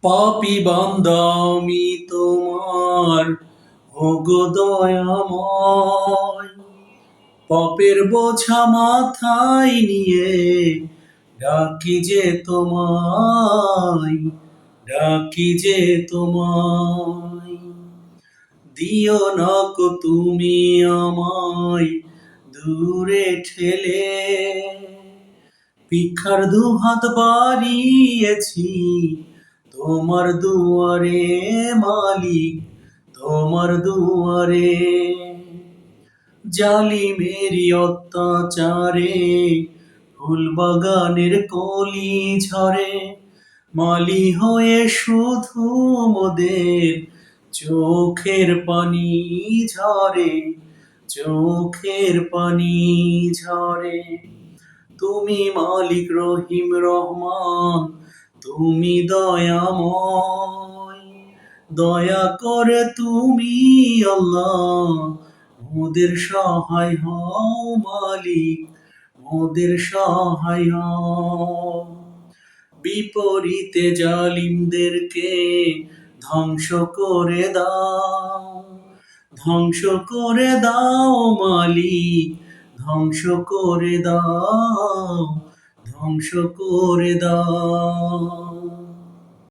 পাপী বান্দা আমি তোমার, ওগো দয়াময়। পাপের বোঝা মাথায় নিয়ে ডাকি যে তোমায়, ডাকি যে তোমায়। দিও না কো তুমি আমায় দূরে ঠেলে, ভিক্ষার দুহাত বাড়িয়েছি তোমার দুয়ারে মালিক, তোমার দুয়ারে। জালিমেরি অত্যাচারে ফুল বাগানের কলি ঝরে, মালি হয়ে শুধু মোদের চোখের পানি ঝরে, চোখের পানি ঝরে। তুমি মালিক রহিম রহমান, তুমি দয়াময়। দয়া করে তুমি আল্লাহ মোদের সহায় হও মালিক, মোদের সহায় হও। বিপরীতে জালিমদেরকে ধ্বংস করে দাও, ধ্বংস করে দাও মালিক, ধ্বংস করে দাও, ধ্বংস করে দাও।